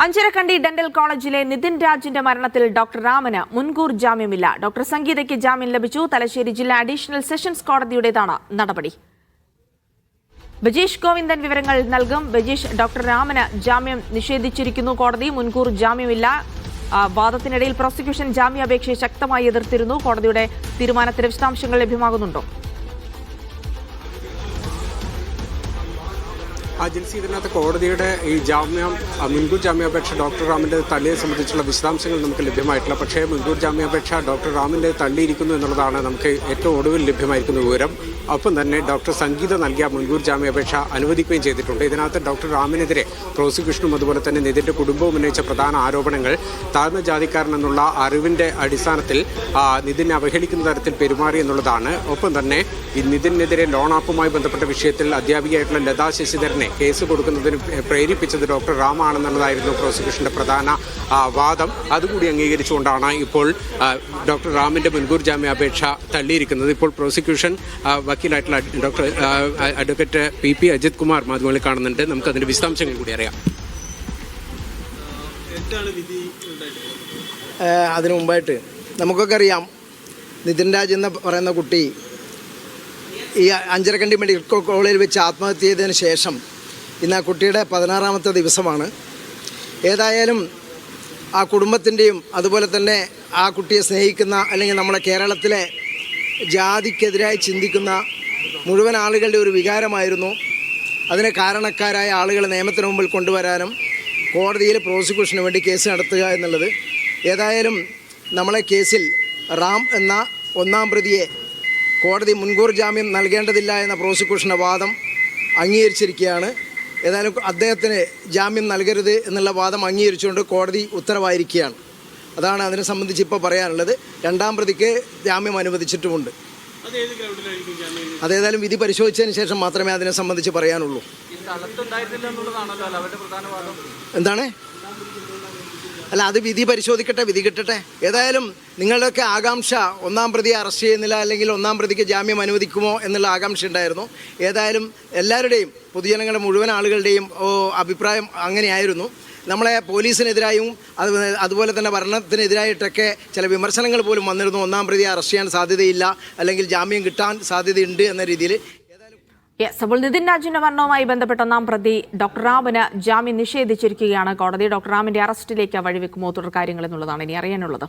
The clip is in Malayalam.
അഞ്ചരക്കണ്ടി ഡെന്റൽ കോളേജിലെ നിതിൻ രാജിന്റെ മരണത്തിൽ ഡോക്ടർ രാമന് മുൻകൂർ ജാമ്യമില്ല. ഡോക്ടർ സംഗീതയ്ക്ക് ജാമ്യം ലഭിച്ചു. തലശ്ശേരി ജില്ലാ അഡീഷണൽ സെഷൻസ് കോടതിയുടേതാണ് നടപടി. ബജീഷ് ഗോവിന്ദൻ വിവരങ്ങൾ നൽകും. ബജീഷ്, ഡോക്ടർ രാമന് ജാമ്യം നിഷേധിച്ചിരിക്കുന്നു കോടതി. മുൻകൂർ ജാമ്യമില്ല. വാദത്തിനിടയിൽ പ്രോസിക്യൂഷൻ ജാമ്യാപേക്ഷയെ ശക്തമായി എതിർത്തിരുന്നു. കോടതിയുടെ തീരുമാനത്തിന് വിശദാംശങ്ങൾ ലഭ്യമാകുന്നുണ്ടോ? ജിൻസി, ഇതിനകത്ത് കോടതിയുടെ ഈ മുൻകൂർ ജാമ്യാപേക്ഷ ഡോക്ടർ റാമിൻ്റെ തള്ളിയെ സംബന്ധിച്ചുള്ള വിശദാംശങ്ങൾ നമുക്ക് ലഭ്യമായിട്ടില്ല. പക്ഷേ മുൻകൂർ ജാമ്യാപേക്ഷ ഡോക്ടർ റാമിൻ്റെ തള്ളിയിരിക്കുന്നു എന്നുള്ളതാണ് നമുക്ക് ഏറ്റവും ഒടുവിൽ ലഭ്യമായിരിക്കുന്ന വിവരം. ഒപ്പം തന്നെ ഡോക്ടർ സംഗീത നൽകിയ മുൻകൂർ ജാമ്യാപേക്ഷ അനുവദിക്കുകയും ചെയ്തിട്ടുണ്ട്. ഇതിനകത്ത് ഡോക്ടർ റാമിനെതിരെ പ്രോസിക്യൂഷനും അതുപോലെ തന്നെ നിതിൻ്റെ കുടുംബവും ഉന്നയിച്ച പ്രധാന ആരോപണങ്ങൾ താഴ്ന്ന ജാതിക്കാരനെന്നുള്ള അറിവിൻ്റെ അടിസ്ഥാനത്തിൽ നിതിനെ അവഹേളിക്കുന്ന തരത്തിൽ പെരുമാറി എന്നുള്ളതാണ്. ഒപ്പം തന്നെ ഈ നിതിനെതിരെ ലോൺ ആപ്പുമായി ബന്ധപ്പെട്ട വിഷയത്തിൽ അധ്യാപികയായിട്ടുള്ള ലതാ ശശിധരനെ കേസ് കൊടുക്കുന്നതിന് പ്രേരിപ്പിച്ചത് ഡോക്ടർ റാമാണെന്നുള്ളതായിരുന്നു പ്രോസിക്യൂഷന്റെ പ്രധാന വാദം. അതുകൂടി അംഗീകരിച്ചുകൊണ്ടാണ് ഇപ്പോൾ ഡോക്ടർ റാമിന്റെ മുൻകൂർ ജാമ്യാപേക്ഷ തള്ളിയിരിക്കുന്നത്. ഇപ്പോൾ പ്രോസിക്യൂഷൻ വക്കീലായിട്ടുള്ള doctor advocate P Ajith Kumar മാധ്യമങ്ങളിൽ കാണുന്നുണ്ട്. നമുക്ക് അതിന്റെ വിശദാംശങ്ങൾ കൂടി അറിയാം. അതിനു മുമ്പായിട്ട് നമുക്കൊക്കെ അറിയാം, നിതിൻ രാജ് എന്ന് പറയുന്ന കുട്ടി ഈ അഞ്ചരക്കണ്ടി മെഡിക്കൽ കോളേജിൽ വെച്ച് ആത്മഹത്യ ചെയ്തതിന് ശേഷം ഇന്ന് ആ കുട്ടിയുടെ 16ാമത്തെ ദിവസമാണ്. ഏതായാലും ആ കുടുംബത്തിൻ്റെയും അതുപോലെ തന്നെ ആ കുട്ടിയെ സ്നേഹിക്കുന്ന അല്ലെങ്കിൽ നമ്മുടെ കേരളത്തിലെ ജാതിക്കെതിരായി ചിന്തിക്കുന്ന മുഴുവൻ ആളുകളുടെ ഒരു വികാരമായിരുന്നു. അതിന് കാരണക്കാരായ ആളുകളെ നിയമത്തിന് മുമ്പിൽ കൊണ്ടുവരാനും കോടതിയിൽ പ്രോസിക്യൂഷന് വേണ്ടി കേസ് നടത്തുക എന്നുള്ളത്. ഏതായാലും നമ്മളെ കേസിൽ റാം എന്ന ഒന്നാം പ്രതിയെ കോടതി മുൻകൂർ ജാമ്യം നൽകേണ്ടതില്ല എന്ന പ്രോസിക്യൂഷൻ്റെ വാദം അംഗീകരിച്ചിരിക്കുകയാണ്. ഏതായാലും അദ്ദേഹത്തിന് ജാമ്യം നൽകരുത് എന്നുള്ള വാദം അംഗീകരിച്ചുകൊണ്ട് കോടതി ഉത്തരവായിരിക്കുകയാണ്. അതാണ് അതിനെ സംബന്ധിച്ച് ഇപ്പോൾ പറയാനുള്ളത്. രണ്ടാം പ്രതിക്ക് ജാമ്യം അനുവദിച്ചിട്ടുമുണ്ട്. അതേതായാലും വിധി പരിശോധിച്ചതിന് ശേഷം മാത്രമേ അതിനെ സംബന്ധിച്ച് പറയാനുള്ളൂ. എന്താണ്? അല്ല, അത് വിധി പരിശോധിക്കട്ടെ, വിധി കിട്ടട്ടെ. ഏതായാലും നിങ്ങളുടെയൊക്കെ ആകാംക്ഷ ഒന്നാം പ്രതിയെ അറസ്റ്റ് ചെയ്യുന്നില്ല അല്ലെങ്കിൽ ഒന്നാം പ്രതിക്ക് ജാമ്യം അനുവദിക്കുമോ എന്നുള്ള ആകാംക്ഷ ഉണ്ടായിരുന്നു. ഏതായാലും എല്ലാവരുടെയും പൊതുജനങ്ങളുടെ മുഴുവൻ ആളുകളുടെയും അഭിപ്രായം അങ്ങനെയായിരുന്നു. നമ്മളെ പോലീസിനെതിരായും അതുപോലെ തന്നെ ഭരണത്തിനെതിരായിട്ടൊക്കെ ചില വിമർശനങ്ങൾ പോലും വന്നിരുന്നു. ഒന്നാം പ്രതിയെ അറസ്റ്റ് ചെയ്യാൻ സാധ്യതയില്ല അല്ലെങ്കിൽ ജാമ്യം കിട്ടാൻ സാധ്യതയുണ്ട് എന്ന രീതിയിൽ. അപ്പോൾ നിതിൻ രാജിന്റെ മരണവുമായി ബന്ധപ്പെട്ട ഒന്നാം പ്രതി ഡോക്ടർ റാമിന് ജാമ്യം നിഷേധിച്ചിരിക്കുകയാണ് കോടതി. ഡോക്ടർ റാമിന്റെ അറസ്റ്റിലേക്ക് വഴിവെക്കുമോ തുടർ കാര്യങ്ങൾ എന്നുള്ളതാണ് ഇനി അറിയാനുള്ളത്.